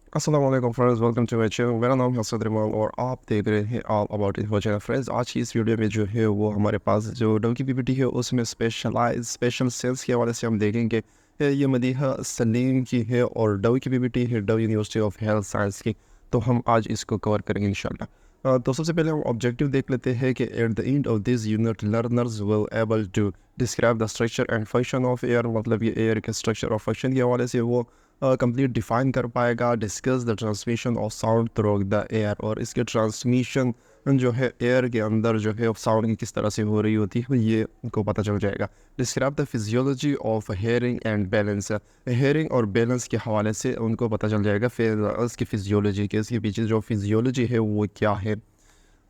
अस्सलाम वालेकुम friends, welcome to my channel. मेरा नाम है असद रिमाल और आप देख रहे हैं all about info channel. Friends, आज की इस वीडियो में जो है वो हमारे पास जो डब्ल्यू की पीपीटी है उसमें स्पेशल सेल्स के हवाले से हम देखेंगे। ये मदीहा सलीम की है और डब्ल्यू की पीपीटी है W university of health science की। तो हम आज इसको कवर करेंगे इंशाल्लाह। तो सबसे पहले हम ऑब्जेक्टिव देख लेते हैं कि at the end of this unit learners will able to describe the structure and function of air. मतलब ये एयर के स्ट्रक्चर और फंक्शन के हवाले से वो कंप्लीट डिफाइन कर पाएगा। Discuss the transmission of sound through the air, और इसके ट्रांसमिशन जो है एयर के अंदर जो है साउंड की किस तरह से हो रही होती है ये उनको पता चल जाएगा। Describe the physiology of hearing and balance. Hearing और बैलेंस के हवाले से उनको पता चल जाएगा फिर उसकी फिजियोलॉजी के, इसके पीछे जो फिजियोलॉजी है वो क्या है।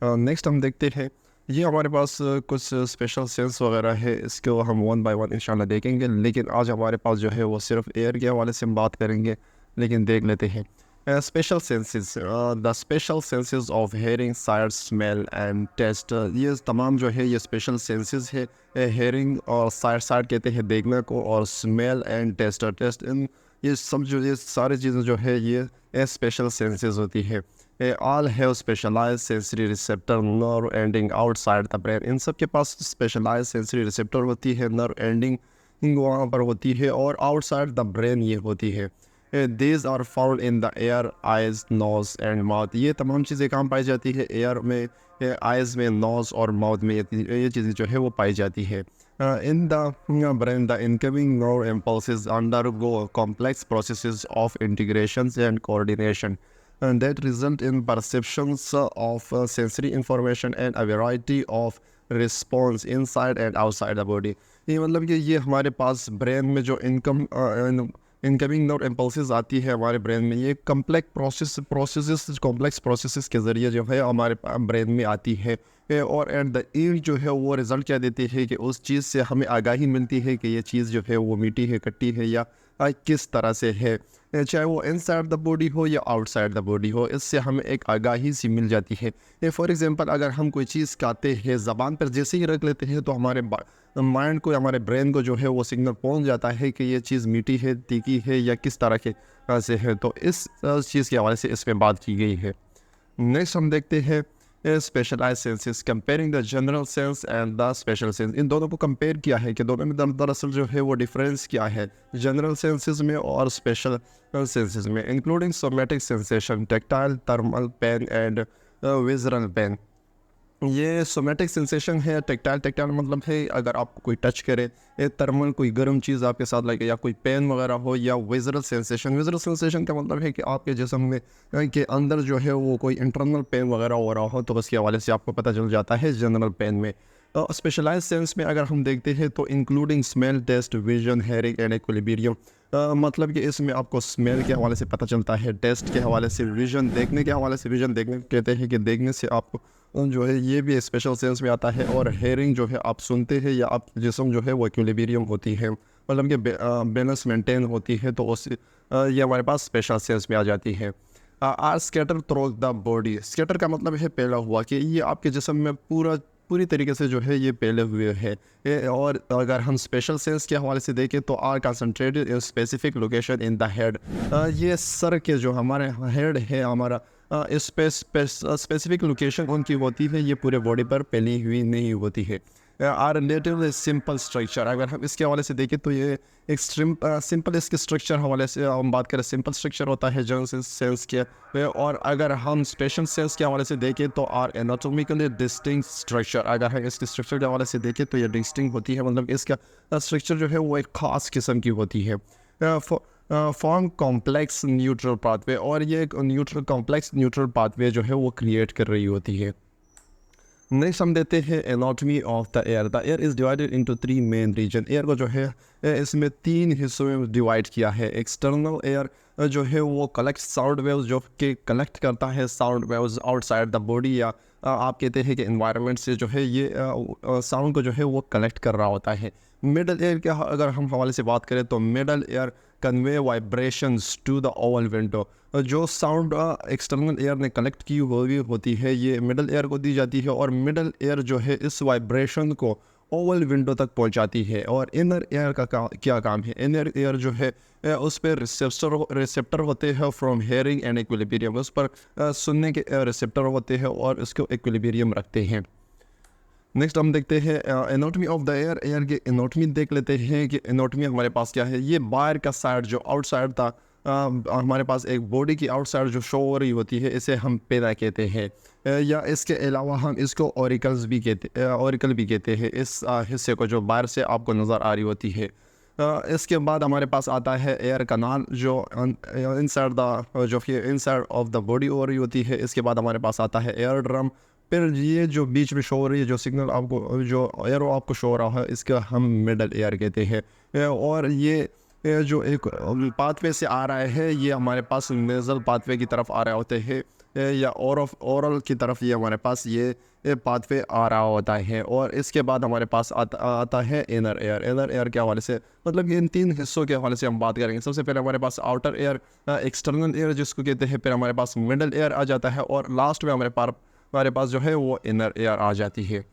नेक्स्ट हम देखते हैं, ये हमारे पास कुछ स्पेशल सेंस वगैरह है, इसको हम वन बाय वन इंशाल्लाह देखेंगे। लेकिन आज हमारे पास जो है वो सिर्फ एयर के हवाले से हम बात करेंगे। लेकिन देख लेते हैं special senses. The special senses of hearing, sight, smell and taste. ये तमाम जो है ये स्पेशल सेंसेस है। हेयरिंग और साइट, साइट कहते हैं देखने को, और स्मेल एंड टेस्ट, टेस्ट इन ये सब जो ये सारी चीज़ें जो है ये स्पेशल सेंसेस होती है। All have specialised sensory receptor nerve ending outside the brain. इन सब के पास स्पेशलाइज्ड सेंसरी रिसेप्टर होती है, नर्व एंडिंग वहाँ पर होती है, और आउटसाइड द ब्रेन ये होती है। These are found in the ear, eyes, nose and mouth. ये तमाम चीज़ें कहाँ पाई जाती है? एयर में, आइज़ में, नोज और माउथ में ये चीज़ें जो है वो पाई जाती है। In the brain, the incoming nerve impulses undergo complex processes of integrations and coordination, and that result in perceptions of sensory information and a variety of response inside and outside the body। ये मतलब कि ये हमारे पास brain में जो incoming nerve impulses आती है हमारे ब्रेन में, ये कॉम्प्लेक्स प्रोसेसेस के ज़रिए जो है हमारे ब्रेन में आती है। और एट द एंड जो है वो रिज़ल्ट क्या देती है कि उस चीज़ से हमें आगाही मिलती है कि ये चीज़ जो है वो मीठी है, खट्टी है, या किस तरह से है। चाहे वो इनसाइड द बॉडी हो या आउटसाइड द बॉडी हो, इससे हमें एक आगाही सी मिल जाती है। फॉर एग्जांपल, अगर हम कोई चीज़ खाते हैं, ज़बान पर जैसे ही रख लेते हैं तो हमारे माइंड को, हमारे ब्रेन को जो है वो सिग्नल पहुंच जाता है कि ये चीज़ मीठी है, तीखी है, या किस तरह के से है। तो इस चीज़ के हवाले से इसमें बात की गई है। नेक्स्ट हम देखते हैं specialise senses, comparing the general sense and the special sense. इन दोनों को कंपेयर किया है कि दोनों में दरअसल जो है वो डिफरेंस क्या है जनरल सेंसेस में और स्पेशल सेंसेस में। Including somatic sensation, tactile, thermal, pain and visual pain. ये सोमेटिक सेंसेशन है। टेक्टाइल मतलब है अगर आपको कोई टच करे, थर्मल कोई गर्म चीज़ आपके साथ लगे, या कोई पेन वगैरह हो, या विजुअल सेंसेशन का मतलब है कि आपके जिस्म में के अंदर जो है वो कोई इंटरनल पेन वगैरह हो रहा हो, तो उसके हवाले से आपको पता चल जाता है जनरल पेन में। स्पेशलाइज सेंस में अगर हम देखते हैं तो including smell, taste, vision, hearing and equilibrium. मतलब कि इसमें आपको स्मेल के हवाले से पता चलता है, टेस्ट के हवाले से, विजन देखने के हवाले से, विजन देखने कहते हैं कि देखने से आपको जो है ये भी स्पेशल सेंस में आता है। और हेयरिंग जो है आप सुनते हैं, या आप जिस्म जो है वो इक्विलिब्रियम होती है, मतलब कि बैलेंस मेंटेन होती है, तो उस ये हमारे पास स्पेशल सेंस में आ जाती है। Are scatter through the body. Scatter का मतलब है फैला हुआ, कि ये आपके जिस्म में पूरी तरीके से जो है ये फैले हुए है। और अगर हम स्पेशल सेंस के हवाले से देखें तो are concentrated in specific location in the head. ये सर के जो हमारे हेड है हमारा, स्पेसिफिक लोकेशन उनकी होती है, ये पूरे बॉडी पर फैली हुई नहीं होती है। आर रिलेटिवली सिंपल स्ट्रक्चर, अगर हम इसके हवाले से देखें तो ये एक सिंपल इसके स्ट्रक्चर हवाले से हम बात करें, सिंपल स्ट्रक्चर होता है जनरल सेंस के। और अगर हम स्पेशल सेंस के हवाले से देखें तो आर एनाटोमिकली डिस्टिंक्ट स्ट्रक्चर। अगर हम इसके स्ट्रक्चर के हवाले से देखें तो ये डिस्टिंक्ट होती है, मतलब इसका स्ट्रक्चर जो है वो एक ख़ास किस्म की होती है। फॉर्म कॉम्प्लेक्स न्यूट्रल पाथवे, और ये एक कॉम्प्लेक्स न्यूट्रल पाथवे जो है वो क्रिएट कर रही होती है। नेक्स्ट हम देते हैं anatomy of the ear. The ear is divided into 3 main region. Ear को जो है इसमें 3 हिस्सों में डिवाइड किया है। एक्सटर्नल एयर जो है वो कलेक्ट साउंड वेव्स, जो कि कलेक्ट करता है sound waves outside the body, या आप कहते हैं कि एनवायरनमेंट से जो है ये साउंड को जो है वो कलेक्ट कर रहा होता है। मिडल एयर के अगर हम हवाले से बात करें तो middle ear convey vibrations to the oval window. जो साउंड एक्सटर्नल एयर ने कलेक्ट की हुई होती है ये मिडल एयर को दी जाती है, और मिडल एयर जो है इस वाइब्रेशन को ओवल विंडो तक पहुंचाती है। और इनर एयर का क्या काम है? इनर एयर जो है उस पर रिसेप्टर होते हैं फ्रॉम हेयरिंग एंड इक्विलिब्रियम, उस पर सुनने के रिसेप्टर होते हैं और इसको इक्विलिब्रियम रखते हैं। नेक्स्ट हम देखते हैं anatomy of the air. Air की एनाटॉमी देख लेते हैं कि एनाटॉमी हमारे पास क्या है। ये बाहर का साइड जो आउटसाइड था, हमारे पास एक बॉडी की आउटसाइड जो शो हो रही होती है, इसे हम पेना कहते हैं। या इसके अलावा हम इसको ऑरिकल भी कहते हैं, इस हिस्से को जो बाहर से आपको नज़र आ रही होती है। इसके बाद हमारे पास आता है एयर कनाल, जो इनसाइड ऑफ द बॉडी हो रही होती है। इसके बाद हमारे पास आता है एयर ड्रम। फिर ये जो बीच में शो हो रही है, जो सिग्नल आपको, जो एरो आपको शो हो रहा है, इसका हम मिडल एयर कहते हैं। और ये जो एक पाथवे से आ रहा है, ये हमारे पास नेज़ल पाथवे की तरफ आ रहे होते हैं, या ओरल की तरफ ये हमारे पास ये पाथवे आ रहा होता है। और इसके बाद हमारे पास आता है इनर एयर। इनर एयर के हवाले से, मतलब इन तीन हिस्सों के हवाले से हम बात करेंगे। सबसे पहले हमारे पास आउटर एयर, एक्सटर्नल एयर जिसको कहते हैं, फिर हमारे पास मिडल एयर आ जाता है, और लास्ट में हमारे पास जो है वो इनर एयर आ जाती है।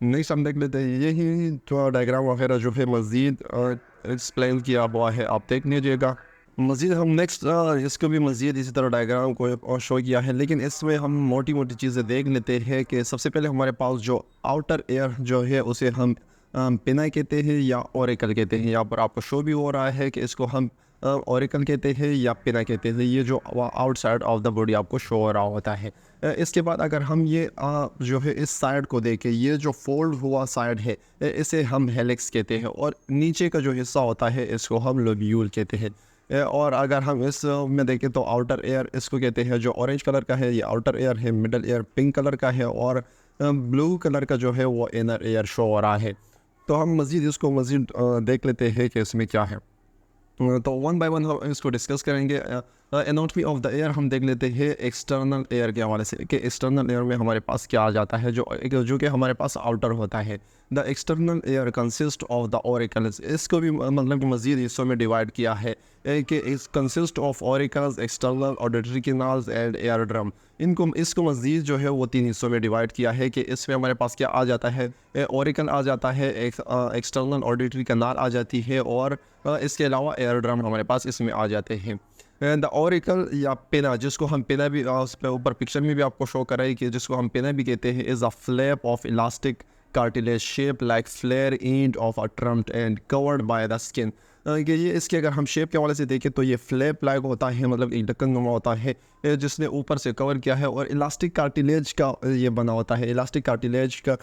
नेक्स्ट हम देख लेते हैं, यही जो डायग्राम वगैरह जो है मज़ीद एक्सप्लेन किया हुआ है, आप देख लीजिएगा। मज़ीद हम नेक्स्ट इसको भी मज़ीद इसी तरह डायग्राम को शो किया है, लेकिन इसमें हम मोटी मोटी चीज़ें देख लेते हैं कि सबसे पहले हमारे पास जो आउटर एयर जो है उसे हम पिना कहते हैं या ऑरिकल कहते हैं। यहाँ पर आपको शो भी हो रहा है कि इसको हम ऑरिकल कहते हैं या पिना कहते हैं। ये जो आउटसाइड ऑफ द बॉडी आपको शो हो रहा होता है। इसके बाद अगर हम ये जो है इस साइड को देखें, ये जो फोल्ड हुआ साइड है, इसे हम हेलिक्स कहते हैं, और नीचे का जो हिस्सा होता है इसको हम लोब्यूल कहते हैं। और अगर हम इस में देखें तो आउटर एयर इसको कहते हैं, जो ऑरेंज कलर का है ये आउटर एयर है, मिडल एयर पिंक कलर का है, और ब्लू कलर का जो है वो इनर एयर शो हो रहा है। तो हम इसको मज़ीद देख लेते हैं कि इसमें क्या है। तो वन बाय वन हम इसको डिस्कस करेंगे। एनाटॉमी ऑफ द एयर हम देख लेते हैं एक्सटर्नल एयर के हवाले से, कि एक्सटर्नल एयर में हमारे पास क्या आ जाता है, जो कि हमारे पास आउटर होता है। The external air consist of the auricles. इसको भी मतलब कि मज़ीद हिस्सों में डिवाइड किया है कि इस consist of auricles, external auditory canals and air drum. इसको मज़ीद जो है वो तीन हिस्सों में डिवाइड किया है कि इसमें हमारे पास क्या आ जाता है, ऑरिकल आ जाता है, एक्सटर्नल ऑडिटरी कैनाल आ जाती है, और इसके अलावा एयर ड्रम हमारे पास इसमें आ जाते हैं। द ऑरिकल या पिना, जिसको हम पिना भी उस पर ऊपर पिक्चर में भी आपको शो कर रहा है कि जिसको हम पिना भी कहते हैं, is a flap of elastic cartilage shape like flare end of a trumpet and covered by the skin. कि ये इसके अगर हम शेप के हवाले से देखें तो ये फ्लैप लाइक होता है, मतलब एक ढक्कन नुमा होता है जिसने ऊपर से कवर किया है, और इलास्टिक कार्टिलेज का ये बना होता है। इलास्टिक कार्टिलेज का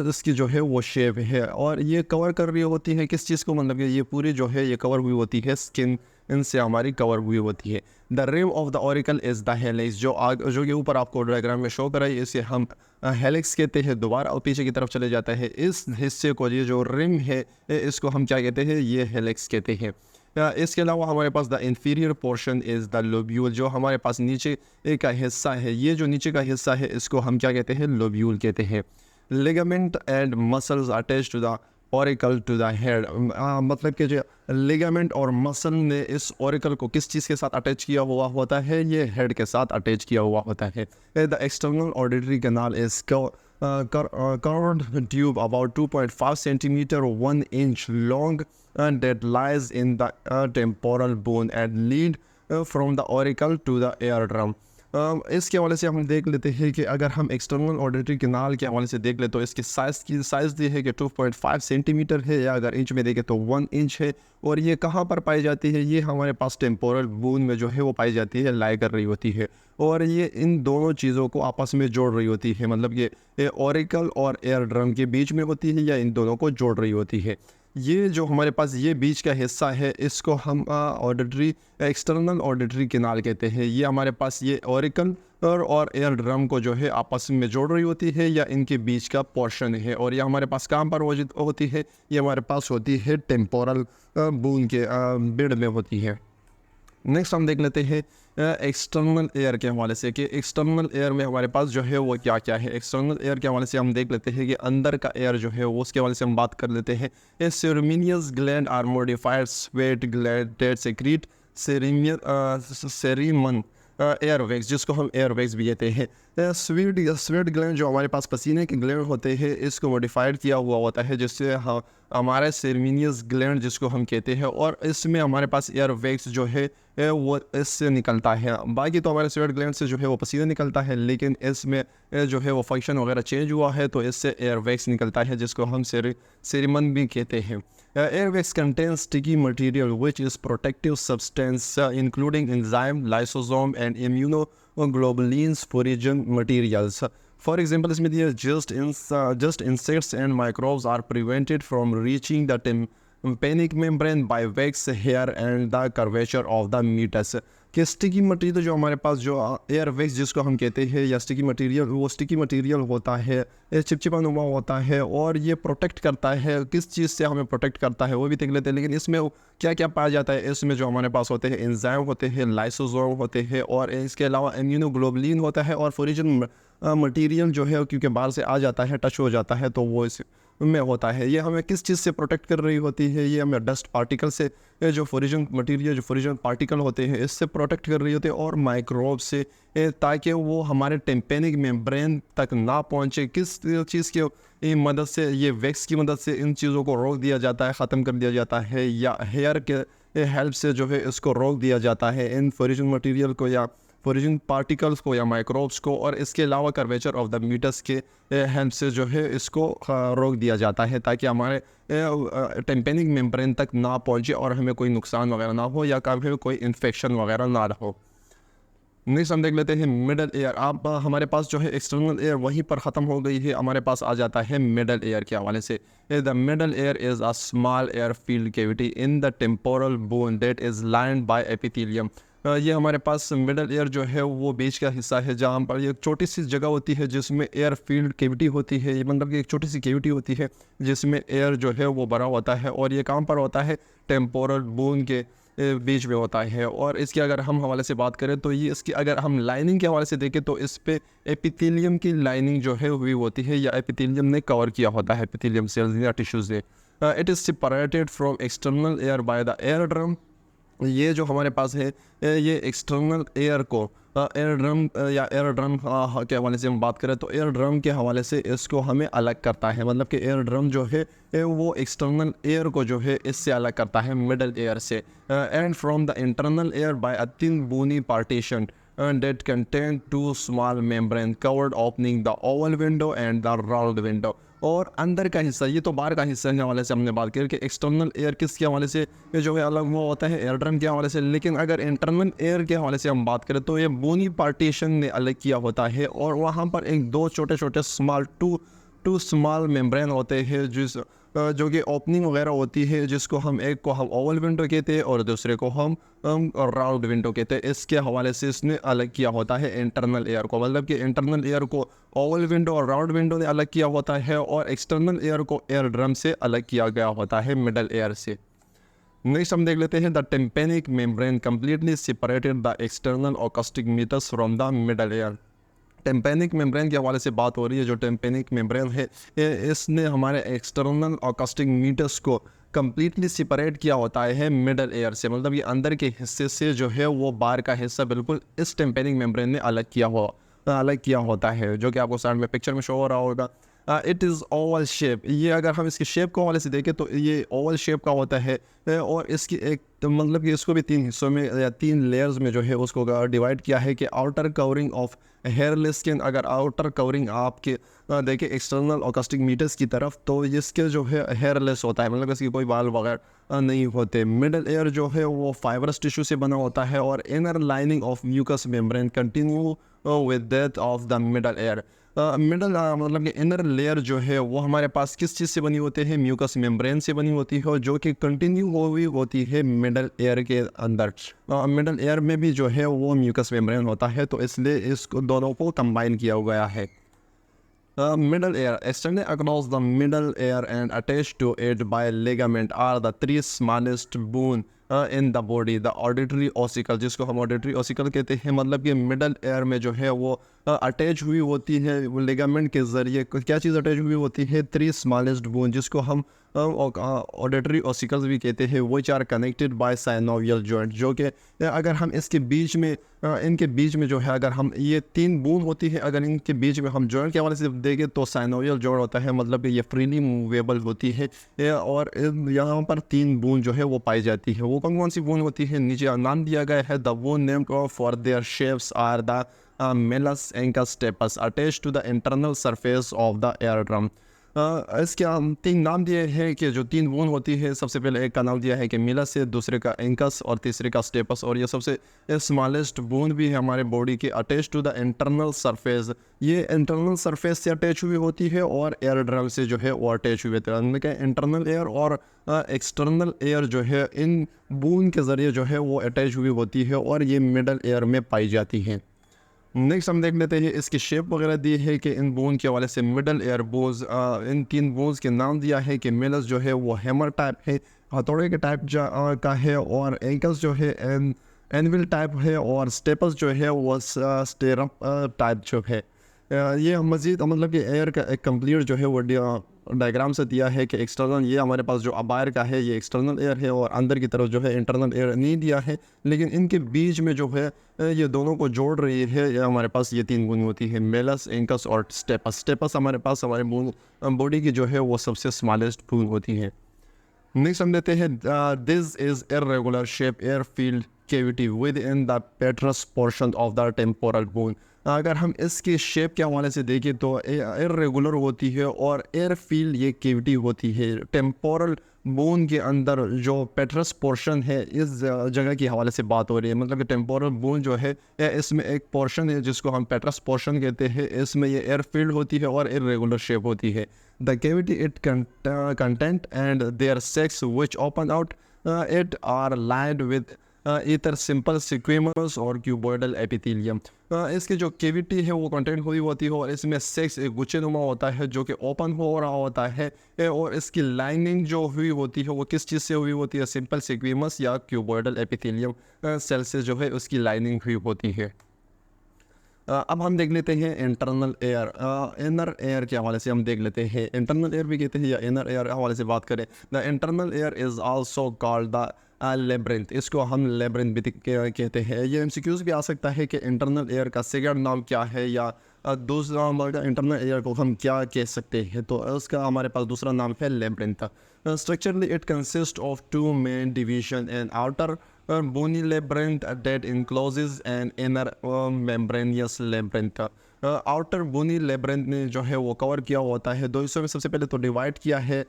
इसकी जो है वो शेप है, और ये कवर कर रही होती है किस चीज़ को, मतलब कि ये पूरी जो है ये कवर हुई होती है स्किन, इनसे हमारी कवर हुई होती है। The rim of the auricle is the helix, जो कि ऊपर आपको डायग्राम में शो कराई, इसे हम हेलिक्स कहते हैं। दोबारा और पीछे की तरफ चले जाता है, इस हिस्से को, ये जो रिम है इसको हम क्या कहते हैं, ये हेलिक्स कहते हैं। इसके अलावा हमारे पास the inferior portion is the lobule, जो हमारे पास नीचे का हिस्सा है, ये जो नीचे का हिस्सा है इसको हम क्या कहते हैं, लोब्यूल कहते हैं। Ligament and muscles attach to the auricle to the head, मतलब कि जो लिगामेंट और मसल ने इस ऑरिकल को किस चीज़ के साथ अटैच किया हुआ होता है, ये हेड के साथ अटैच किया हुआ होता है। The external auditory canal is curved tube about 2.5 centimeter 1 inch long, and that lies in the temporal bone and lead from the auricle to the eardrum. इसके हवाले से हम देख लेते हैं कि अगर हम एक्सटर्नल ऑडिटरी कैनाल के हवाले से देख ले तो इसकी साइज़ दी है कि 2.5 सेंटीमीटर है, या अगर इंच में देखें तो 1 इंच है। और ये कहाँ पर पाई जाती है, ये हमारे पास टेम्पोरल बोन में जो है वो पाई जाती है, लाई कर रही होती है, और ये इन दोनों चीज़ों को आपस में जोड़ रही होती है, मतलब ये ऑरिकल और एयर ड्रम के बीच में होती है, या इन दोनों को जोड़ रही होती है। ये जो हमारे पास ये बीच का हिस्सा है इसको हम ऑडिटरी एक्सटर्नल ऑडिटरी कैनाल कहते हैं। ये हमारे पास ये ऑरिकल और एयर ड्रम को जो है आपस में जोड़ रही होती है, या इनके बीच का पोर्शन है। और ये हमारे पास कहाँ पर होती है, ये हमारे पास होती है टेम्पोरल बोन के बेड में होती है। नेक्स्ट हम देख लेते हैं एक्सटर्नल एयर के हवाले से, कि एक्सटर्नल एयर में हमारे पास जो है वो क्या क्या है। एक्सटर्नल एयर के हवाले से हम देख लेते हैं कि अंदर का एयर जो है वो उसके हवाले से हम बात कर लेते हैं। A ceruminous gland are modified sweat gland that secrete cerumen ear wax, जिसको हम एयर वेग्स भी कहते हैं। स्वेट ग्लैंड जो हमारे पास पसीने के ग्लैंड होते हैं, इसको मॉडिफाइड किया हुआ होता है, जिससे हमारा सेरेमिनियस ग्लैंड जिसको हम कहते हैं, और इसमें हमारे पास एयर वेग्स जो है वो इससे निकलता है। बाकी तो हमारे स्वेट ग्लैंड से जो है वो पसीना निकलता है, लेकिन इसमें जो है वो फंक्शन वगैरह चेंज हुआ है, तो इससे एयर वेग्स निकलता है, जिसको हम सेरेमन भी कहते हैं। Airways contains sticky material which is protective substance including enzyme, lysosome and immunoglobulins foreign materials. For example, इसमें दिया just insects and microbes are prevented from reaching the tympanic membrane by wax, hair and the curvature of the meatus. कि sticky material जो हमारे पास जो air wax जिसको हम कहते हैं, या स्टिकी मटेरियल, वो स्टिकी मटेरियल होता है, चिपचिपा नुमा होता है, और ये प्रोटेक्ट करता है। किस चीज़ से हमें प्रोटेक्ट करता है वो भी देख लेते हैं। लेकिन इसमें क्या क्या पाया जाता है, इसमें जो हमारे पास होते हैं एंजाइम होते हैं, लाइसोसोम होते हैं, और इसके अलावा इम्यूनोग्लोबुलिन होता है, और फोरेन मटेरियल जो है क्योंकि बाहर से आ जाता है, टच हो जाता है, तो वो इस में होता है। ये हमें किस चीज़ से प्रोटेक्ट कर रही होती है, ये हमें डस्ट पार्टिकल से, जो फोरेन मटेरियल, जो फोरेन पार्टिकल होते हैं, इससे प्रोटेक्ट कर रही होती है, और माइक्रोब से, ताकि वो हमारे टिम्पेनिक मेम्ब्रेन तक ना पहुँचे। किस चीज़ की मदद से, ये वैक्स की मदद से इन चीज़ों को रोक दिया जाता है, ख़त्म कर दिया जाता है, या हेयर के हेल्प से जो है इसको रोक दिया जाता है, इन फोरेन मटेरियल को या फोरेन पार्टिकल्स को या माइक्रोब्स को। और इसके अलावा कर्वेचर ऑफ द मीटस के हेल्प से जो है इसको रोक दिया जाता है, ताकि हमारे टिम्पेनिक मेम्ब्रेन तक ना पहुंचे और हमें कोई नुकसान वगैरह ना हो, या कभी कोई इन्फेक्शन वगैरह ना हो। नेक्स्ट हम देख लेते हैं मिडल एयर। आप हमारे पास जो है एक्सटर्नल एयर वहीं पर ख़त्म हो गई है, हमारे पास आ जाता है मिडल एयर के हवाले से। The middle ear is a small air filled cavity in the temporal bone that is lined by epithelium. ये हमारे पास मिडल एयर जो है वो बीच का हिस्सा है, जहाँ पर ये छोटी सी जगह होती है जिसमें एयर फील्ड कैविटी होती है। ये मतलब कि एक छोटी सी कैविटी होती है जिसमें एयर जो है वो भरा होता है, और ये कहाँ पर होता है, टेम्पोरल बोन के बीच में होता है। और इसके अगर हम हवाले से बात करें तो ये इसकी अगर हम लाइनिंग के हवाले से देखें तो इस पे एपिथेलियम की लाइनिंग जो है हुई होती है, या एपिथेलियम ने कवर किया होता है, एपिथेलियम सेल्स या टिश्यूज से। It is separated from external air by the ear drum. ये जो हमारे पास है, ये एक्सटर्नल एयर को एयर ड्रम या एयर ड्रम के हवाले से हम बात करें तो एयर ड्रम के हवाले से इसको हमें अलग करता है। मतलब कि एयर ड्रम जो है वो एक्सटर्नल एयर को जो है इससे अलग करता है मिडल एयर से। And from the internal ear by a thin bony partition that contain two small membrane covered opening the oval window and the round window। और अंदर का हिस्सा, ये तो बाहर का हिस्सा के हवाले से हमने बात की कि एक्सटर्नल एयर किसके हवाले से ये जो है अलग हुआ होता है, एयर ड्रम के हवाले से। लेकिन अगर इंटरनल एयर के हवाले से हम बात करें तो ये बोनी पार्टीशन ने अलग किया होता है, और वहाँ पर एक दो छोटे छोटे टू स्मॉल मेम्ब्रेन होते हैं जो कि ओपनिंग वगैरह होती है, जिसको हम एक को हम ओवल विंडो कहते हैं और दूसरे को हम राउंड विंडो कहते हैं। इसके हवाले से इसने अलग किया होता है इंटरनल एयर को। मतलब कि इंटरनल एयर को ओवल विंडो और राउंड विंडो ने अलग किया होता है, और एक्सटर्नल एयर को एयर ड्रम से अलग किया गया होता है मिडल एयर से। नेक्स्ट हम देख लेते हैं the tympanic membrane completely separated the external acoustic meatus from the middle air. Tympanic membrane के हवाले से बात हो रही है। जो टेम्पेनिक मेम्ब्रेन है इसने हमारे एक्सटर्नल अकॉस्टिक मीटर्स को कम्प्लीटली सेपरेट किया होता है मिडल एयर से। मतलब ये अंदर के हिस्से से जो है वो बाहर का हिस्सा बिल्कुल इस टेम्पेनिक मेम्ब्रेन ने अलग किया होता है, जो कि आपको साइड में पिक्चर में शो हो रहा होगा। It is Oval shape. ये अगर हम इसके शेप को हवाले से देखें तो ये ओवल शेप का होता है, और इसकी एक तो मतलब कि इसको भी तीन हिस्सों में या तीन लेयर्स में जो है उसको डिवाइड किया है कि outer covering of hairless skin. अगर आउटर कवरिंग आपके देखें एक्सटर्नल अकॉस्टिक मीटर्स की तरफ, तो इसके जो है हेयरलेस होता है, मतलब इसकी कोई बाल वगैरह नहीं होते। मिडल एयर जो है वो फाइबरस टिश्यू से बना होता है, और inner lining of mucous membrane continue with that of the middle ear. मतलब कि इनर लेयर जो है वो हमारे पास किस चीज़ से बनी होती है, म्यूकस मेम्ब्रेन से बनी होती है, जो कि कंटिन्यू हुई होती है मिडल एयर के अंदर। मिडल एयर में भी जो है वो म्यूकस मेम्ब्रेन होता है, तो इसलिए इसको दोनों को कंबाइन किया गया है। Middle ear extended across the middle ear and attached to it by ligament are the three smallest bone in the body, the auditory ossicle, जिसको हम auditory ossicle कहते हैं। मतलब कि मिडल एयर में जो है वो अटैच हुई होती है लिगामेंट के ज़रिए। क्या चीज़ अटैच हुई होती है? 3 स्मॉलेस्ट बोन, जिसको हम ऑडिटरी ऑसिकल्स भी कहते हैं, which are connected by synovial joint, जो कि अगर हम इसके बीच में इनके बीच में जो है, अगर हम ये 3 बोन होती है, अगर इनके बीच में हम जॉइंट के हवाले से देखें तो साइनोवियल जॉइंट होता है, मतलब कि ये फ्रीली मूवेबल होती है। और यहाँ पर 3 बोन जो है वो पाई जाती है। वो कौन कौन सी बोन होती है? नीचे नाम दिया गया है। The bone named for their shapes are the malleus incus stapes attach to the internal surface of the ear drum. इसके 3 नाम दिए हैं कि जो 3 बोन होती है। सबसे पहले एक का नाम दिया है कि मिलस है, दूसरे का एंकस और तीसरे का स्टेपस। और ये सबसे स्मॉलेस्ट बोन भी है हमारे बॉडी के, attach to the internal surface. ये इंटरनल सरफेस से अटैच हुई होती है और एयर ड्रम से जो है वो अटैच हुए थे। उनके इंटरनल एयर और एक्सटर्नल एयर जो है इन बोन के ज़रिए जो है वो अटैच हुई होती है और ये मिडल एयर में पाई जाती है। नेक्स्ट हम देख लेते हैं इसकी शेप वगैरह दी है कि इन बोन के हवाले से मिडल एयर बोन्स, इन 3 बोन्स के नाम दिया है कि मिलस जो है वो हैमर टाइप है, हथौड़े के टाइप का है, और एंकल्स जो है एनविल टाइप है, और स्टेपस जो है वो स्टेरप टाइप जो है। ये मज़ीद मतलब कि एयर का एक कंप्लीट जो है वो डायग्राम से दिया है कि एक्सटर्नल, ये हमारे पास जो बाहर का है ये एक्सटर्नल एयर है, और अंदर की तरफ जो है इंटरनल एयर नहीं दिया है, लेकिन इनके बीच में जो है ये दोनों को जोड़ रही है। ये हमारे पास ये 3 बोन होती है, मेलस, एंकस और स्टेपस। स्टेपस हमारे पास हमारे बॉडी की जो है वो सबसे स्मॉलेस्ट बोन होती है। नेक्स्ट हम देते हैं this is irregular shape air filled cavity within the पेट्रस portion of the temporal bone. अगर हम इसके शेप के हवाले से देखें तो इर्रेगुलर होती है और एयर फील्ड ये कैविटी होती है टेम्पोरल बोन के अंदर। जो पेट्रस पोर्शन है इस जगह के हवाले से बात हो रही है, मतलब कि टेम्पोरल बोन जो है इसमें एक पोर्शन है जिसको हम पेट्रस पोर्शन कहते हैं। इसमें ये एयर फील्ड होती है और इर्रेगुलर शेप होती है। The cavity it content and their sacs which open out it are lined with either simple squamous और क्यूबॉइडल एपिथेलियम। इसकी जो कैविटी है वो कंटेंट हुई होती है और इसमें सेक्स एक गुच्छेनुमा होता है जो कि ओपन हो रहा होता है, और इसकी लाइनिंग जो हुई होती है वो किस चीज़ से हुई होती है? सिंपल स्क्वेमस या क्यूबॉइडल एपिथेलियम सेल से जो है उसकी लाइनिंग हुई होती है। अब हम देख लेते हैं इंटरनल एयर। इनर एयर के हवाले से हम देख लेते हैं, इंटरनल एयर भी कहते हैं या इनर एयर हवाले से बात करें। The internal air is also called the labyrinth, इसको हम लेब्रिंथ भी कहते हैं। ये एमसीक्यूज भी आ सकता है कि इंटरनल एयर का सेकंड नाम क्या है, या दूसरा इंटरनल एयर को हम क्या कह सकते हैं, तो उसका हमारे पास दूसरा नाम है labyrinth. Structurally it consist of 2 main division and outer bony labyrinth that encloses an inner membranous labyrinth। Outer bony labyrinth ने जो है वो कवर किया होता है 2 हिस्सों में। सबसे पहले तो डिवाइड किया है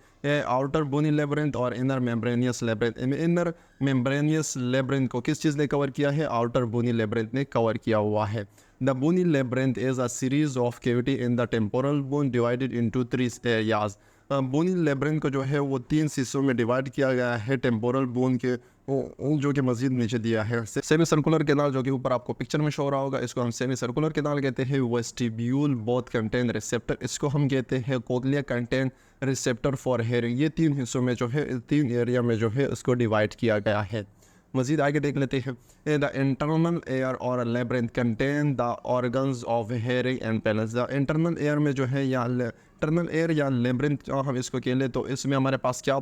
आउटर बोनी लेब्रिंथ और inner membranous labyrinth. Inner membranous labyrinth को किस चीज़ ने कवर किया है? आउटर बोनी लेब्रिंथ ने कवर किया हुआ है। The bony labyrinth is a series of cavity in the temporal bone divided into 3 areas. Bony labyrinth को जो है वो 3 हिस्सों में डिवाइड किया गया है टेम्पोरल बोन के, जो कि मजीद नीचे दिया है। सेमी सर्कुलर कैनाल जो कि ऊपर आपको पिक्चर में शो हो रहा होगा, इसको हम सेमी सर्कुलर कैनाल कहते हैं। वेस्टिब्यूल बोथ कंटेन रिसेप्टर, इसको हम कहते हैं cochlea contain receptor for hearing. ये 3 हिस्सों में जो है 3 एरिया में जो है इसको डिवाइड किया गया है। मजीद आगे देख लेते हैं। द इंटरनल एयर और labyrinth contain the organs of hearing and balance. The internal air में जो है या इंटरनल एयर या लेब्रिंथ हम इसको कह लें तो इसमें हमारे पास क्या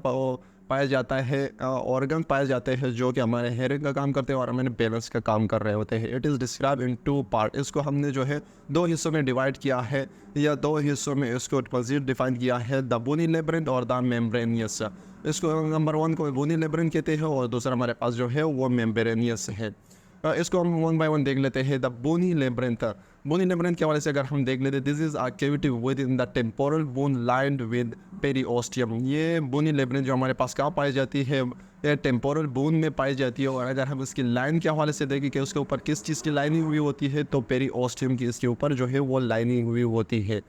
पाया जाता है? ऑर्गन पाए जाते हैं जो कि हमारे हेयरिंग का काम करते हैं और हमारे बैलेंस का काम कर रहे होते हैं। It is describe in 2 part, इसको हमने जो है 2 हिस्सों में डिवाइड किया है, या 2 हिस्सों में इसको मजीद डिफाइन किया है, द बोनी लेब्रिंथ और द मेम्ब्रेनियस। इसको नंबर 1 को बोनी लेब्रिंथ कहते हैं और दूसरा हमारे पास जो है वो मेम्ब्रेनियस है। इसको हम 1 बाय 1 देख लेते हैं। The bony labyrinth, bony labyrinth के हवाले से अगर हम देख लेते हैं, this is a cavity within the temporal bone lined with periosteum. ये बोनी लेब्रिंथ जो हमारे पास कहाँ पाई जाती है? ये टेम्पोरल बोन में पाई जाती है। और अगर हम इसकी लाइन के हवाले से देखें कि उसके ऊपर किस चीज़ की लाइनिंग हुई होती है, तो पेरिओस्टियम की इसके ऊपर जो है वो लाइनिंग हुई होती है,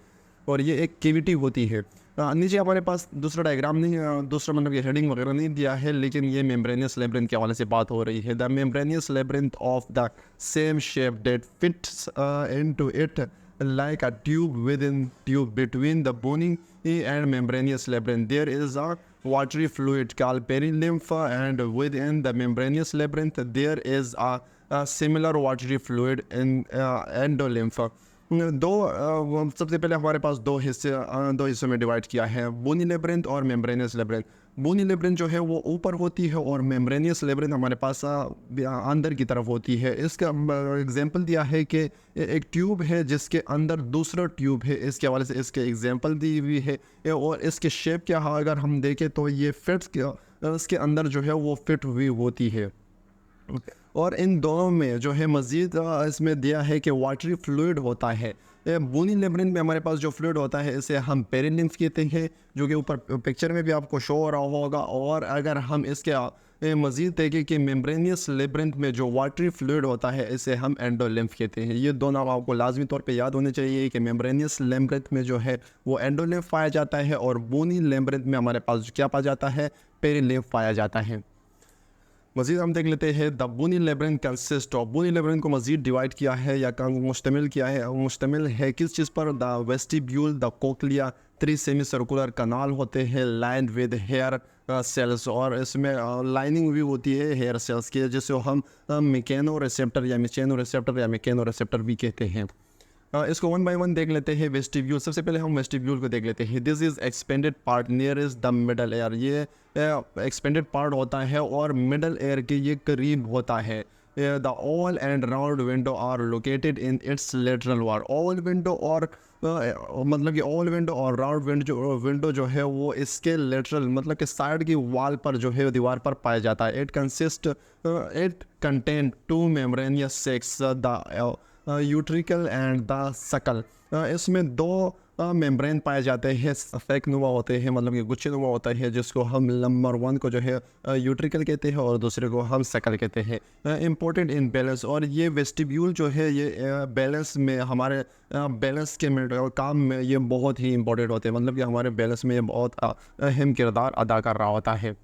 और ये एक कैविटी होती है। नीचे हमारे पास दूसरा डायग्राम नहीं, दूसरा मतलब ये हेडिंग वगैरह नहीं दिया है, लेकिन ये मेम्ब्रेनियस लेब्रिंथ के हवाले से बात हो रही है। The membranosus labyrinth of the same shape that fits into it like a tube within tube between the bony and membranous labyrinth there is a watery fluid called perilymph, and within the membranous labyrinth there is a similar watery fluid in endolymph। सबसे पहले हमारे पास दो हिस्सों में divide किया है, बोनी labyrinth और membranosus labyrinth. Bony labyrinth जो है वो ऊपर होती है और मेम्ब्रेनियस लेब्रिंथ हमारे पास अंदर की तरफ होती है। इसका एग्जांपल दिया है कि एक ट्यूब है जिसके अंदर दूसरा ट्यूब है, इसके हवाले से इसके एग्जांपल दी हुई है। और इसके शेप क्या है अगर हम देखें तो ये इसके अंदर जो है वो फिट हुई होती है। और इन दोनों में जो है मज़ीद इसमें दिया है कि वाटरी फ्लूइड होता है। बोनी लेब्रिंथ में हमारे पास जो फ्लूइड होता है इसे हम पेरिलिम्फ कहते हैं, जो कि ऊपर पिक्चर में भी आपको शो हो रहा होगा। और अगर हम इसके मज़ीद देखें कि मेम्ब्रेनियस लेब्रिंथ में जो वाटरी फ्लूइड होता है इसे हम एंडोलिम्फ कहते हैं। ये दो नाम आपको लाजमी तौर पे याद होने चाहिए कि मेम्ब्रेनियस लेब्रिंथ में जो है वो एंडोलिम्फ पाया जाता है और बोनी लेब्रिंथ में हमारे पास क्या पाया जाता है, पेरिलिम्फ पाया जाता है। मज़ीद हम देख लेते हैं the bony labyrinth consist of. Bony labyrinth को मज़ीद डिवाइड किया है या मुश्तमिल किया है, मुश्तमिल है किस चीज़ पर, the vestibule, the cochlea, 3 semi circular canal होते हैं लाइंड विद हेयर सेल्स, और इसमें लाइनिंग भी होती है हेयर सेल्स की, जिसे हम मैकेनो रिसेप्टर या मैकेनो रिसेप्टर भी कहते हैं। इसको वन बाय वन देख लेते हैं। वेस्टिब्यूल, सबसे पहले हम वेस्टिब्यूल को देख लेते हैं। This is expanded part near is the middle air. ये एक्सपेंडेड पार्ट होता है और मिडल एयर के ये करीब होता है। The oval and round window are located in its lateral wall. Oval window और मतलब कि ओवल विंडो और राउंड विंडो जो है वो इसके लेटरल मतलब कि साइड की वॉल पर जो है दीवार पर पाया जाता है। It contain 2 membranosus sex, the utricle and the सकल। इसमें 2 मेम्ब्रेन पाए जाते हैं, सफेद नुमा होते हैं, मतलब कि गुच्छे नुमा होता है, जिसको हम नंबर 1 को जो है यूट्रिकल कहते हैं और दूसरे को हम सकल कहते हैं। इम्पोर्टेंट इन बैलेंस, और ये वेस्टिब्यूल जो है ये बैलेंस में हमारे बैलेंस के काम में ये बहुत ही इंपॉर्टेंट होते हैं, मतलब कि हमारे बैलेंस में ये बहुत अहम किरदार अदा कर रहा होता है।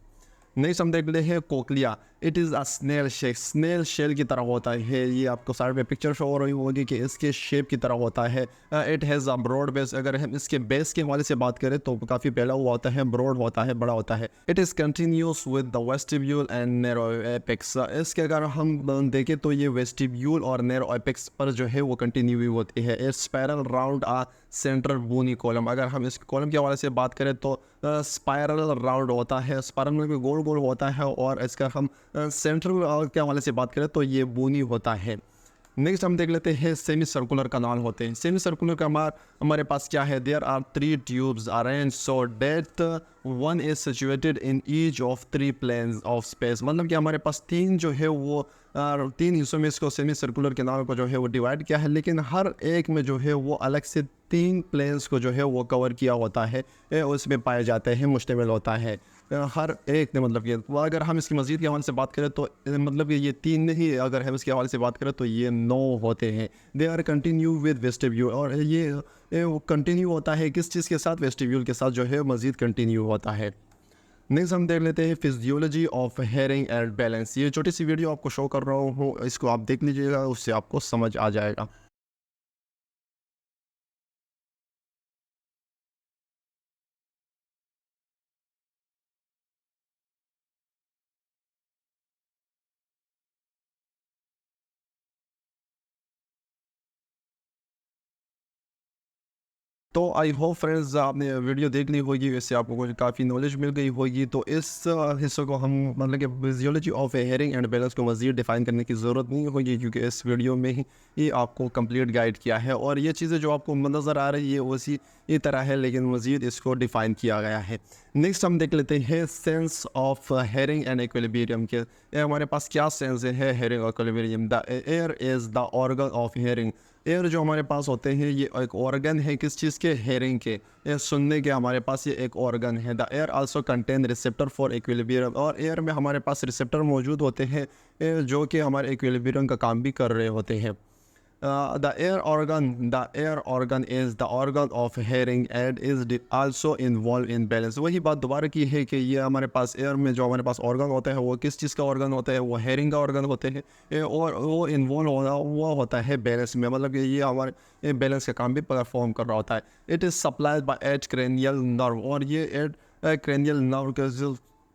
नेक्स्ट हम देख लेते हैं cochlea. It is a snail shape, snail shell की तरह होता है। ये आपको साइड में पिक्चर शो हो रही होगी कि इसके शेप की तरह होता है। It has a broad base. अगर हम इसके बेस के हवाले से बात करें तो काफ़ी फैला हुआ होता है, ब्रॉड होता है, बड़ा होता है। It is continuous with the vestibule and narrow apex. इसके अगर हम देखें तो ये वेस्टिब्यूल और नैरो एपेक्स पर जो है वो कंटिन्यू हुई होती है। Its spiral round a central bony column. अगर हम इस कॉलम के हवाले से बात करें तो स्पायरल राउंड होता है, स्पायरल में भी गोल गोल होता है, और इसका हम सेंट्रल के हवाले से बात करें तो ये बोनी होता है। नेक्स्ट हम देख लेते हैं सेमी सर्कुलर कनाल होते हैं। सेमी सर्कुलर कनाल हमारे पास क्या है, there are 3 tubes arrange so that 1 is situated in each of 3 planes of space. मतलब कि हमारे पास 3 जो है वो 3 हिस्सों में इसको सेमी सर्कुलर कनाल को जो है वो डिवाइड किया है, लेकिन हर एक में जो है वो अलग से 3 प्लेन्स को जो है वो कवर किया होता है, उसमें पाए जाते हैं, मुश्तमिल होता है हर एक ने। मतलब कि अगर हम इसकी मज़ीद के हवाले से बात करें तो मतलब कि ये 3 नहीं, अगर हम इसके हवाले से बात करें तो ये 9 होते हैं। They are continue with vestibule, और ये वो कंटिन्यू होता है किस चीज़ के साथ, वेस्टिब्यूल के साथ जो है मज़ीद कंटिन्यू होता है। नेक्स्ट हम देख लेते हैं physiology of hearing and balance. ये छोटी सी वीडियो आपको शो कर रहा हूँ, इसको आप देख लीजिएगा, उससे आपको समझ आ जाएगा। तो आई होप फ्रेंड्स आपने वीडियो देख ली होगी, इससे आपको कुछ काफ़ी नॉलेज मिल गई होगी। तो इस हिस्से को हम मतलब कि physiology of hearing and balance को मज़ीद डिफ़ाइन करने की ज़रूरत नहीं होगी, क्योंकि इस वीडियो में ही आपको कंप्लीट गाइड किया है, और ये चीज़ें जो आपको नज़र आ रही है उसी ही तरह है, लेकिन मज़ीद इसको डिफ़ाइन किया गया है। नेक्स्ट हम देख लेते हैं sense of hearing and equilibrium के। हमारे पास क्या सेंस है हेयरिंग और equilibrium. The ear is the organ of hearing. Air जो हमारे पास होते हैं ये एक ऑर्गन है किस चीज़ के, हेयरिंग के, सुनने के। हमारे पास ये एक ऑर्गन है। The air also contain receptor for equilibrium, और एयर में हमारे पास रिसेप्टर मौजूद होते हैं जो कि हमारे इक्विलिब्रियम का काम भी कर रहे होते हैं। The air organ is the organ of hearing and is also involved in balance। वही बात दोबारा की है कि ये हमारे पास एयर में जो हमारे पास ऑर्गन होता है वो किस चीज़ का ऑर्गन होता है, वो हेयरिंग का ऑर्गन होते हैं, और वो इन्वॉल्व हुआ होता है बैलेंस में, मतलब कि ये हमारे बैलेंस का काम भी परफॉर्म कर रहा होता है। It is supplied by eighth cranial nerve, और ये एट क्रेनियल नर्व के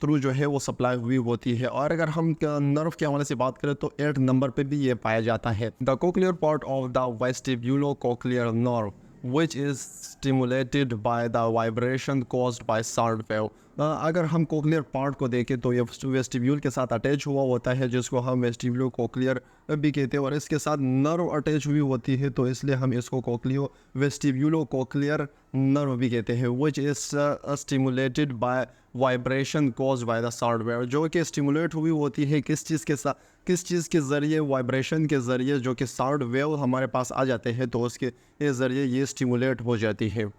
थ्रू जो है वो सप्लाई हुई होती है। और अगर हम नर्व के हवाले से बात करें तो 8 नंबर पे भी ये पाया जाता है। The cochlear part of the vestibulo cochlear nerve which is stimulated by the vibration caused by sound wave। अगर हम कोक्लियर पार्ट को देखें तो ये वेस्टिब्यूल के साथ अटैच हुआ होता है, जिसको हम वेस्टिब्यूलो कोक्लियर भी कहते हैं, और इसके साथ नर्व अटैच हुई होती है, तो इसलिए हम इसको कोक्लियो वेस्टिब्यूलो कोक्लियर नर्व भी कहते हैं। which is stimulated by vibration cause by the sound wave, जो कि स्टिमुलेट हुई होती है किस चीज़ के ज़रिए, वाइब्रेशन के ज़रिए, जो कि साउंड वेव हमारे पास आ जाते हैं, तो उसके ज़रिए ये स्टिमुलेट हो जाती है।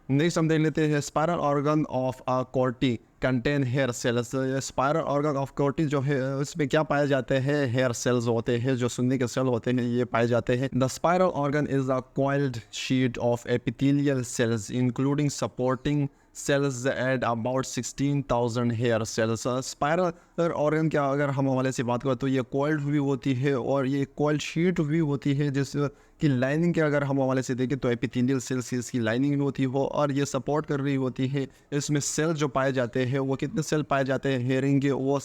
नेक्स्ट हम देख लेते हैं spiral organ of a Corti contain hair cells. Spiral organ of Corti जो है इसमें क्या पाए जाते हैं, हेयर सेल्स होते हैं, जो सुनने के सेल होते हैं, ये पाए जाते हैं। The spiral organ is a coiled sheet of epithelial cells including supporting cells at about 16,000 hair cells. Spiral organ क्या अगर हम हवाले से बात करें तो ये कॉइल्ड हुई होती है, और ये कॉइल्ड शीट हुई होती है, जिस की लाइनिंग के अगर हम हवाले से देखें तो एपिथेलियल सेल्स इसकी लाइनिंग होती हो, और ये सपोर्ट कर रही होती है। इसमें सेल जो पाए जाते हैं वो कितने सेल पाए जाते हैं हेयरिंग के, वो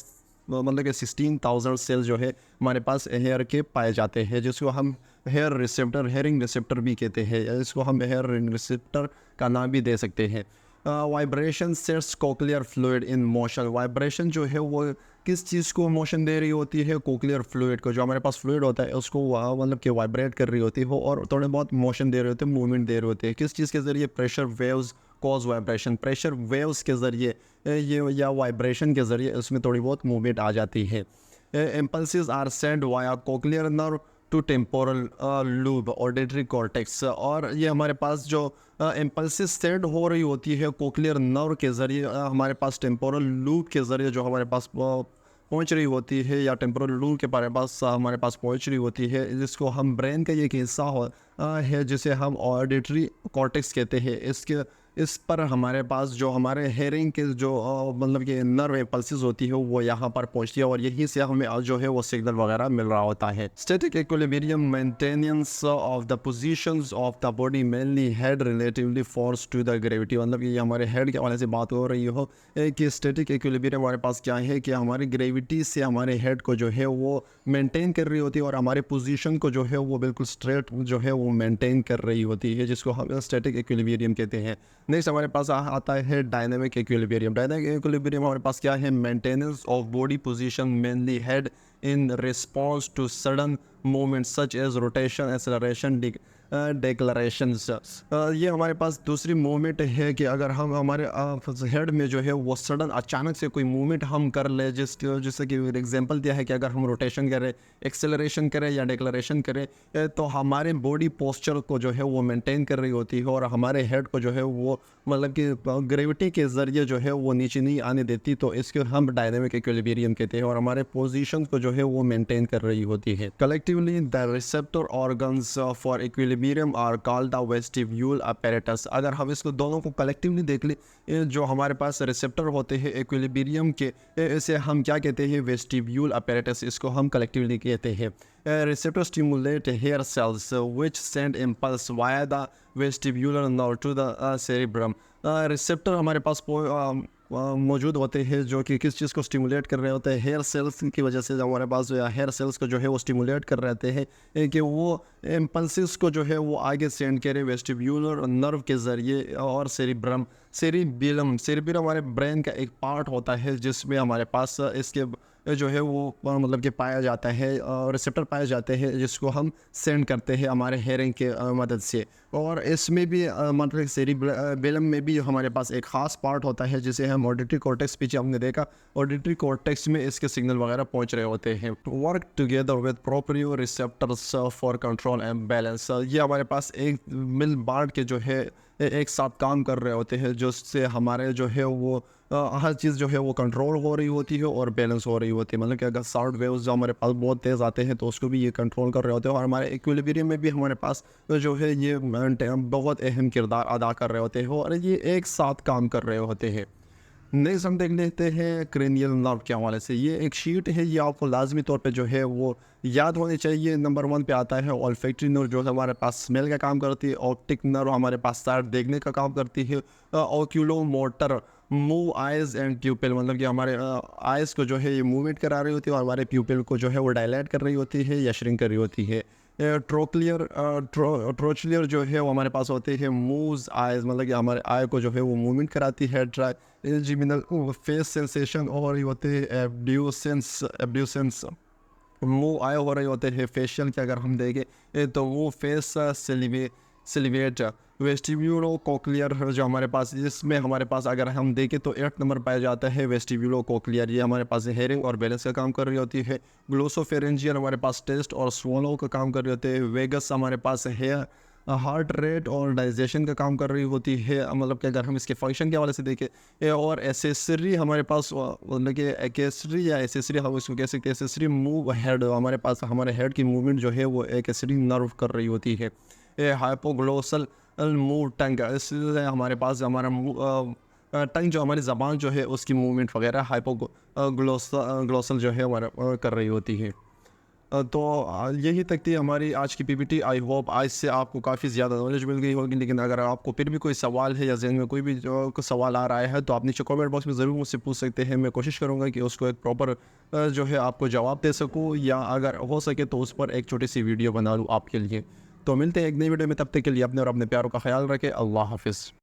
मतलब कि 16,000 सेल जो है हमारे पास हेयर के पाए जाते हैं, जिसको हम हेयर रिसेप्टर, हेयरिंग रिसेप्टर भी कहते हैं, या इसको हम हेयर रिसेप्टर का नाम भी दे सकते हैं। Vibration sets cochlear fluid in motion. Vibration जो है वो किस चीज़ को मोशन दे रही होती है, कोक्लियर फ्लूइड को, जो हमारे पास फ्लूइड होता है उसको मतलब कि वाइब्रेट कर रही होती है और थोड़े बहुत मोशन दे रहे होते हैं, मूवमेंट दे रहे होते हैं। किस चीज़ के ज़रिए, pressure waves cause vibration, pressure waves के ज़रिए ये या वाइब्रेशन के ज़रिए इसमें थोड़ी बहुत मूवमेंट आ जाती है। Impulses are send via cochlear nerve to temporal lobe auditory cortex. और ये हमारे पास जो इम्पल्सिस सेंड हो रही होती है कोक्लियर नर्व के ज़रिए हमारे पास टेम्पोरल लूब के ज़रिए जो हमारे पास पहुंच रही होती है, या टेम्पोरल लूब के पास हमारे पास पहुंच रही होती है, जिसको हम ब्रेन का एक हिस्सा है जिसे हम ऑडिटरी कॉर्टेक्स कहते हैं। इस पर हमारे पास जो हमारे हेयरिंग के जो मतलब कि नर्व इम्पल्सेस होती है वो यहाँ पर पहुँचती है, और यहीं से हमें जो है वो सिग्नल वगैरह मिल रहा होता है। Static equilibrium maintenance of the positions of the body mainly head relatively force to the gravity. मतलब कि ये हमारे हेड के हवाले से बात हो रही हो कि स्टैटिक इक्विलिब्रियम हमारे पास क्या है कि हमारी ग्रेविटी से हमारे हेड को जो है वो मेंटेन कर रही होती है, और हमारे पोजीशन को जो है वो बिल्कुल स्ट्रेट जो है वो मेंटेन कर रही होती है, जिसको हम स्टैटिक इक्विलिब्रियम कहते हैं। नेक्स्ट हमारे पास आता है डायनामिक इक्विलिब्रियम। डायनामिक इक्विलिब्रियम हमारे पास क्या है, maintenance of body position mainly head in response to sudden movement such as rotation, acceleration, decelerations. ये हमारे पास दूसरी मूवमेंट है कि अगर हम हमारे हेड में जो है वो सडन अचानक से कोई मूवमेंट हम कर ले, जैसे कि एग्जांपल दिया है कि अगर हम रोटेशन करें, एक्सेलरेशन करें या डिक्लेरेशन करें, तो हमारे बॉडी पोस्चर को जो है वो मेंटेन कर रही होती है, और हमारे हेड को जो है वो मतलब कि ग्रेविटी के ज़रिए जो है वो नीचे नहीं आने देती, तो इसको हम डायनामिक इक्विलिब्रियम कहते हैं, और हमारे पोजीशन को जो है वो मेंटेन कर रही होती है। Collectively the receptor organs for equilibrium are called the vestibule apparatus। अगर हम इसको दोनों को कलेक्टिवली देख ले, जो हमारे पास रिसेप्टर होते हैं इक्विलिब्रियम के, इसे हम क्या कहते हैं, वेस्टिब्यूल apparatus, इसको हम कलेक्टिवली कहते हैं। Receptor stimulate hair cells which send impulse via the vestibular nerve to the cerebrum. Receptor हमारे पास मौजूद होते हैं जो कि किस चीज़ को स्टिमुलेट कर रहे होते हैं, हेयर सेल्स की वजह से हमारे पास हेयर सेल्स को जो है वो स्टिमुलेट कर रहे हैं कि वो इम्पल्सिस को जो है वो आगे सेंड करें वेस्टिब्यूलर नर्व के ज़रिए। और सेरिबिलम हमारे ब्रेन का एक पार्ट होता है जिसमें हमारे पास इसके जो है वो मतलब कि पाया जाता है, रिसेप्टर पाए जाते हैं, जिसको हम सेंड करते हैं हमारे हेयरिंग के मदद से। और इसमें भी मतलब सेरिबेलम में भी हमारे पास एक ख़ास पार्ट होता है जिसे हम ऑडिटरी कॉर्टेक्स, पीछे हमने देखा ऑडिटरी कॉर्टेक्स में इसके सिग्नल वगैरह पहुंच रहे होते हैं। Work together with proprio receptors for control and balance. ये हमारे पास एक मिल बांट के जो है एक साथ काम कर रहे होते हैं, जिससे हमारे जो है वो हर चीज़ जो है वो कंट्रोल हो रही होती है और बैलेंस हो रही होती है। मतलब कि अगर साउंड वेव्स जो हमारे पास बहुत तेज़ आते हैं तो उसको भी ये कंट्रोल कर रहे होते हैं, और हमारे इक्विलिब्रियम में भी हमारे पास जो है ये बहुत अहम किरदार अदा कर रहे होते हैं, और ये एक साथ काम कर रहे होते हैं। नेक्स्ट हम देख लेते हैं क्रेनियल नर्व के हवाले से। ये एक शीट है, ये आपको लाजमी तौर पे जो है वो याद होनी चाहिए। नंबर 1 पे आता है ऑल्फैक्टरी नर्व, जो हमारे पास स्मेल का काम करती है। ऑप्टिक नर्व हमारे पास साइड देखने का काम करती है। ऑक्यूलो मूव आइज़ एंड प्यूपिल, मतलब कि हमारे आइज़ को जो है ये मूवमेंट करा रही होती है और हमारे प्यूपिल को जो है वो डायलेट कर रही होती है या श्रिंक कर रही होती है। ट्रोचलियर जो है वो हमारे पास होते हैं मूव्स आइज़, मतलब कि हमारे आई को जो है वो मूवमेंट कराती है। ट्राइजेमिनल फेस सेंसेशन और ये होते हैं एब्ड्यूसेंस मुँह आए हो रहे होते हैं। फेशियल की अगर हम देखें तो वो फेस सिलिवेट वेस्टिब्यूलो कोक्लियर जो हमारे पास, इसमें हमारे पास अगर हम देखें तो 8 नंबर पाया जाता है वेस्टिब्यूलो कोक्लियर। ये हमारे पास हेयरिंग और बैलेंस का काम कर रही होती है। ग्लोसोफेरेंजियल हमारे पास टेस्ट और स्वॉलो का काम कर रहे होते हैं। वेगस हमारे पास है हार्ट रेट और डाइजेशन का काम कर रही होती है, मतलब कि अगर हम इसके फंक्शन के हवाले से देखें। और एसेसरी हमारे पास मतलब कि एक्सेसरी या एसेसरी हम इसको कह सकते हैं। एसेसरी मूव हेड, हमारे पास हमारे हेड की मूवमेंट जो है वो एक्सेसरी नर्व कर रही होती है। हाइपोग्लोसल मूव टंग, इसलिए हमारे पास हमारा टंग जो हमारी ज़बान जो है उसकी मूवमेंट वगैरह ग्लोसल जो है हमारा कर रही होती है। तो यही तक थी हमारी आज की पीपीटी। आई होप आज से आपको काफ़ी ज़्यादा नॉलेज मिल गई होगी, लेकिन अगर आपको फिर भी कोई सवाल है या ज़हन में कोई भी कोई सवाल आ रहा है तो आप नीचे कमेंट बॉक्स में ज़रूर मुझसे पूछ सकते हैं। मैं कोशिश करूँगा कि उसको एक प्रॉपर जो है आपको जवाब दे सकूँ, या अगर हो सके तो उस पर एक छोटी सी वीडियो बना लूँ आपके लिए। तो मिलते हैं एक नई वीडियो में, तब तक के लिए अपने और अपने प्यारों का ख्याल रखें। अल्लाह हाफिज़।